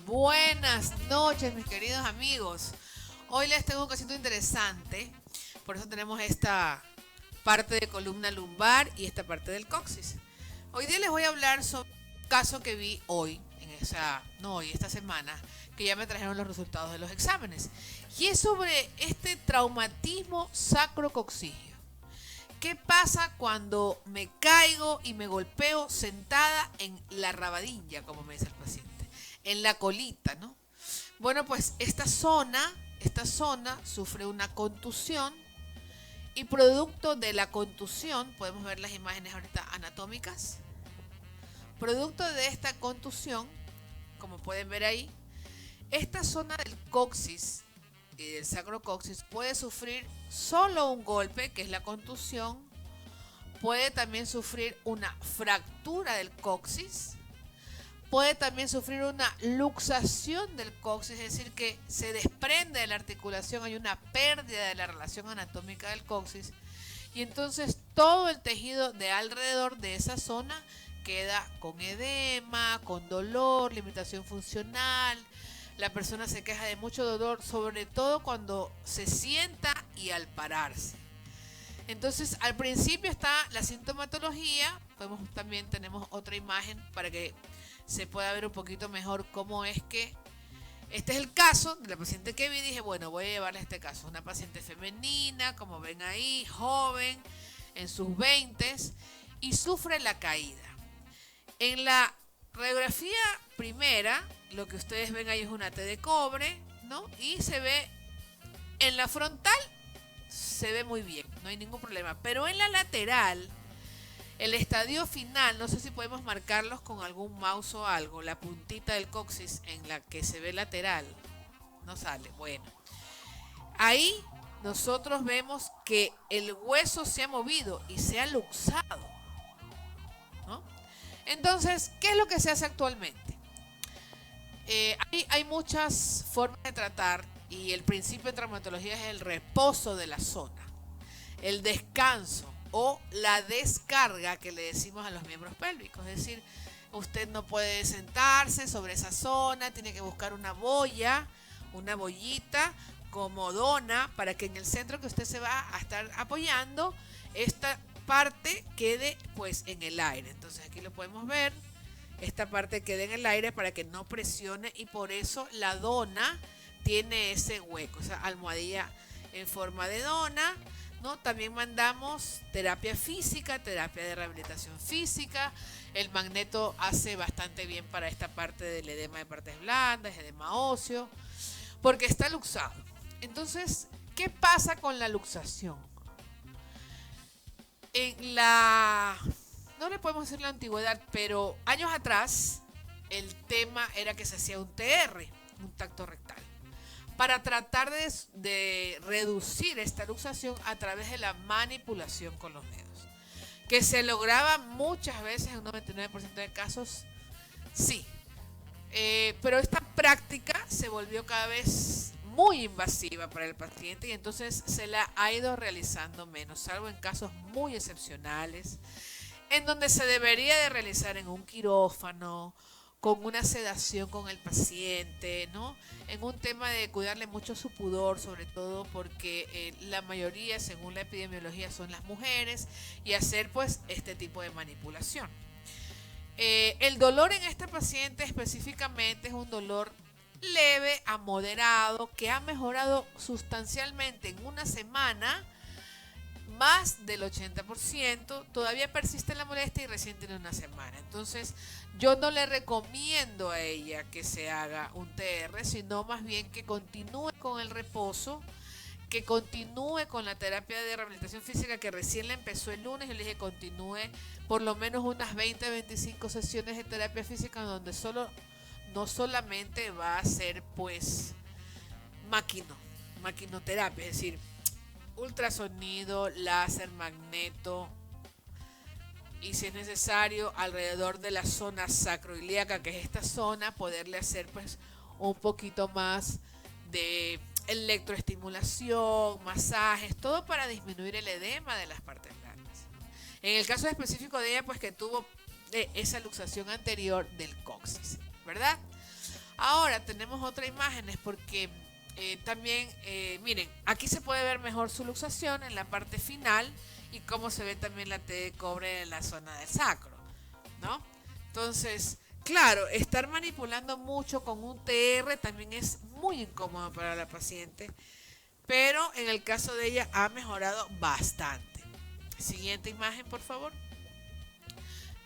Buenas noches, mis queridos amigos. Hoy les tengo un casito interesante, por eso tenemos esta parte de columna lumbar y esta parte del coxis. Hoy día les voy a hablar sobre un caso que vi hoy, esta semana, que ya me trajeron los resultados de los exámenes. Y es sobre este traumatismo sacrocoxígeo. ¿Qué pasa cuando me caigo y me golpeo sentada en la rabadilla, como me dice el paciente? En la colita, ¿no? Bueno, pues esta zona sufre una contusión y producto de la contusión, podemos ver las imágenes ahorita anatómicas, producto de esta contusión, como pueden ver ahí, esta zona del coxis y del sacrocoxis puede sufrir solo un golpe, que es la contusión, puede también sufrir una fractura del coxis, puede también sufrir una luxación del coxis, es decir, que se desprende de la articulación, hay una pérdida de la relación anatómica del coxis, y entonces todo el tejido de alrededor de esa zona queda con edema, con dolor, limitación funcional. La persona se queja de mucho dolor, sobre todo cuando se sienta y al pararse. Entonces, al principio está la sintomatología. También tenemos otra imagen para que se pueda ver un poquito mejor cómo es que este es el caso de la paciente que vi. Dije, bueno, voy a llevarle este caso. Una paciente femenina, como ven ahí, joven, en sus 20 y sufre la caída. En la radiografía primera, lo que ustedes ven ahí es una T de cobre, ¿no? Y se ve en la frontal, se ve muy bien, no hay ningún problema. Pero en la lateral, el estadio final, no sé si podemos marcarlos con algún mouse o algo, la puntita del coxis en la que se ve lateral, no sale. Bueno, ahí nosotros vemos que el hueso se ha movido y se ha luxado, ¿no? Entonces, ¿qué es lo que se hace actualmente? Hay muchas formas de tratar y el principio de traumatología es el reposo de la zona, el descanso o la descarga que le decimos a los miembros pélvicos. Es decir, usted no puede sentarse sobre esa zona, tiene que buscar una boya, una bollita comodona para que en el centro que usted se va a estar apoyando, esta parte quede pues en el aire. Entonces aquí lo podemos ver, esta parte queda en el aire para que no presione y por eso la dona tiene ese hueco, esa almohadilla en forma de dona, ¿no? También mandamos terapia física, terapia de rehabilitación física. El magneto hace bastante bien para esta parte del edema de partes blandas, edema óseo, porque está luxado. Entonces, ¿qué pasa con la luxación? No le podemos decir la antigüedad, pero años atrás el tema era que se hacía un TR, un tacto rectal, para tratar de reducir esta luxación a través de la manipulación con los dedos, que se lograba muchas veces en un 99% de casos, sí. Pero esta práctica se volvió cada vez muy invasiva para el paciente y entonces se la ha ido realizando menos, salvo en casos muy excepcionales, en donde se debería de realizar en un quirófano, con una sedación con el paciente, ¿no? En un tema de cuidarle mucho su pudor, sobre todo porque la mayoría, según la epidemiología, son las mujeres, y hacer pues este tipo de manipulación. El dolor en este paciente específicamente es un dolor leve a moderado que ha mejorado sustancialmente en una semana, más del 80%, todavía persiste la molestia y recién tiene una semana. Entonces, yo no le recomiendo a ella que se haga un TR, sino más bien que continúe con el reposo, que continúe con la terapia de rehabilitación física que recién la empezó el lunes. Yo le dije continúe por lo menos unas 20-25 sesiones de terapia física donde no solamente va a ser pues maquinoterapia, es decir, ultrasonido, láser, magneto y si es necesario alrededor de la zona sacroiliaca, que es esta zona, poderle hacer pues un poquito más de electroestimulación, masajes, todo para disminuir el edema de las partes blandas. En el caso específico de ella, pues que tuvo esa luxación anterior del coxis, ¿verdad? Ahora tenemos otra imágenes porque también, miren, aquí se puede ver mejor su luxación en la parte final y cómo se ve también la T de cobre en la zona del sacro, ¿no? Entonces, claro, estar manipulando mucho con un TR también es muy incómodo para la paciente, pero en el caso de ella ha mejorado bastante. Siguiente imagen, por favor.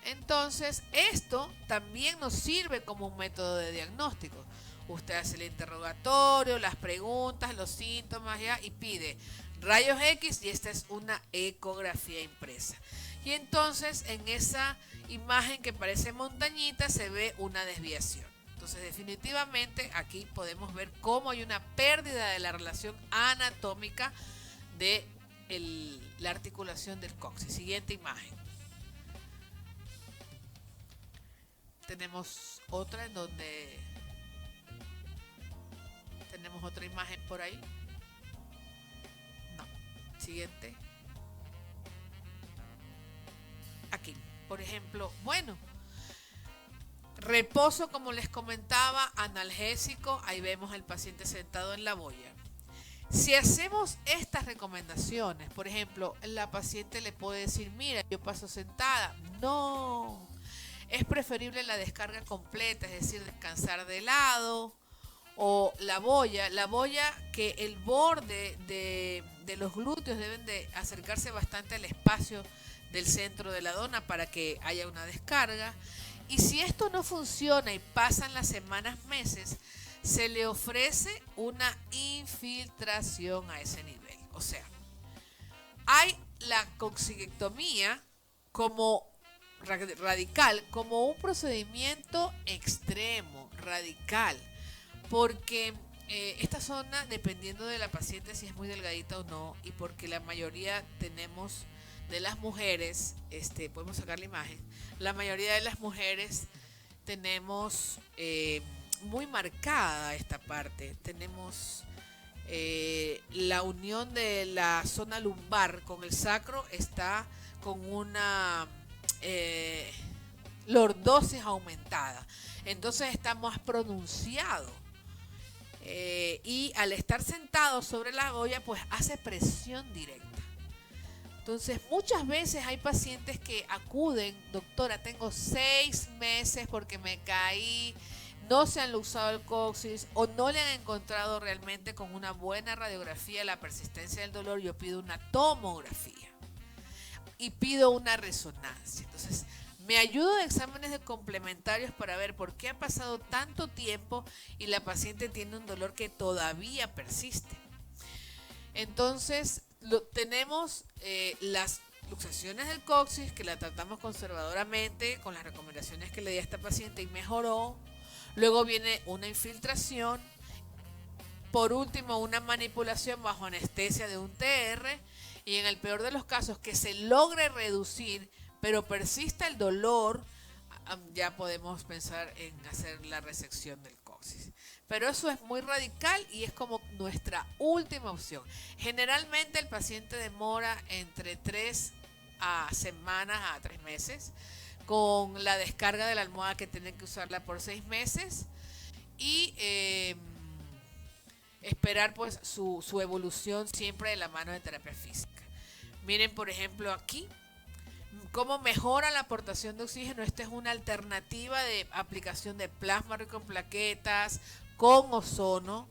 Entonces, esto también nos sirve como un método de diagnóstico. Usted hace el interrogatorio, las preguntas, los síntomas ya y pide rayos X y esta es una ecografía impresa. Y entonces en esa imagen que parece montañita se ve una desviación. Entonces definitivamente aquí podemos ver cómo hay una pérdida de la relación anatómica de la articulación del coxis. Siguiente imagen. Tenemos otra en donde tenemos otra imagen por ahí. No. Siguiente. Aquí, por ejemplo, bueno, reposo como les comentaba, analgésico, ahí vemos al paciente sentado en la boya. Si hacemos estas recomendaciones, por ejemplo, la paciente le puede decir, mira, yo paso sentada. No, es preferible la descarga completa, es decir, descansar de lado. O la boya que el borde de los glúteos deben de acercarse bastante al espacio del centro de la dona para que haya una descarga. Y si esto no funciona y pasan las semanas, meses, se le ofrece una infiltración a ese nivel. O sea, hay la coxicectomía como radical, como un procedimiento extremo, radical, porque esta zona, dependiendo de la paciente si es muy delgadita o no, y porque la mayoría tenemos de las mujeres, podemos sacar la imagen, la mayoría de las mujeres tenemos muy marcada esta parte, tenemos la unión de la zona lumbar con el sacro está con una lordosis aumentada, entonces está más pronunciado. Y al estar sentado sobre la boya, pues hace presión directa. Entonces, muchas veces hay pacientes que acuden, doctora, tengo 6 meses porque me caí, no se han luxado el coxis o no le han encontrado realmente con una buena radiografía la persistencia del dolor. Yo pido una tomografía y pido una resonancia. Entonces, me ayudo de exámenes de complementarios para ver por qué ha pasado tanto tiempo y la paciente tiene un dolor que todavía persiste. Entonces, tenemos las luxaciones del coxis, que la tratamos conservadoramente con las recomendaciones que le di a esta paciente y mejoró. Luego viene una infiltración. Por último, una manipulación bajo anestesia de un TR. Y en el peor de los casos, que se logre reducir pero persista el dolor, ya podemos pensar en hacer la resección del coxis. Pero eso es muy radical y es como nuestra última opción. Generalmente el paciente demora entre 3 semanas a 3 meses, con la descarga de la almohada que tienen que usarla por 6 meses y esperar pues su evolución siempre de la mano de terapia física. Miren, por ejemplo, aquí cómo mejora la aportación de oxígeno. Esta es una alternativa de aplicación de plasma rico en plaquetas con ozono,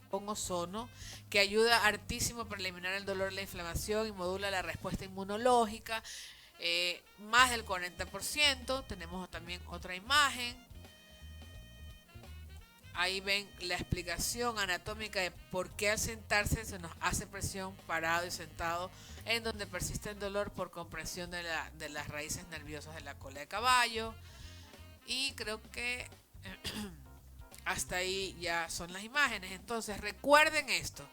que ayuda hartísimo para eliminar el dolor y la inflamación y modula la respuesta inmunológica, más del 40%. Tenemos también otra imagen. Ahí ven la explicación anatómica de por qué al sentarse se nos hace presión parado y sentado, en donde persiste el dolor por compresión de las raíces nerviosas de la cola de caballo. Y creo que hasta ahí ya son las imágenes. Entonces recuerden esto.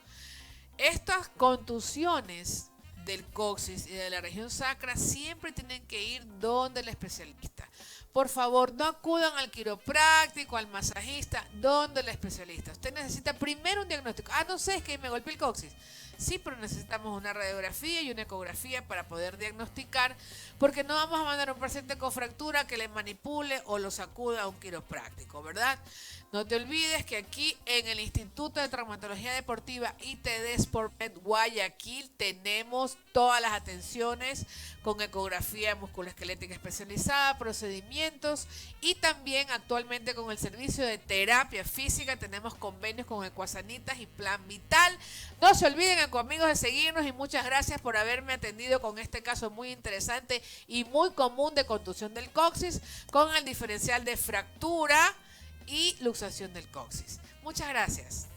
Estas contusiones del coxis y de la región sacra siempre tienen que ir donde el especialista, por favor, no acudan al quiropráctico, al masajista, donde el especialista. Usted necesita primero un diagnóstico. No sé, es que me golpeé el coxis. Sí, pero necesitamos una radiografía y una ecografía para poder diagnosticar, porque no vamos a mandar a un paciente con fractura que le manipule o lo sacuda a un quiropráctico, ¿verdad? No te olvides que aquí en el Instituto de Traumatología Deportiva ITD SportMed Guayaquil tenemos todas las atenciones con ecografía musculoesquelética especializada, procedimientos y también actualmente con el servicio de terapia física tenemos convenios con Ecuasanitas y Plan Vital. No se olviden, amigos, de seguirnos y muchas gracias por haberme atendido con este caso muy interesante y muy común de contusión del coxis con el diferencial de fractura y luxación del coxis. Muchas gracias.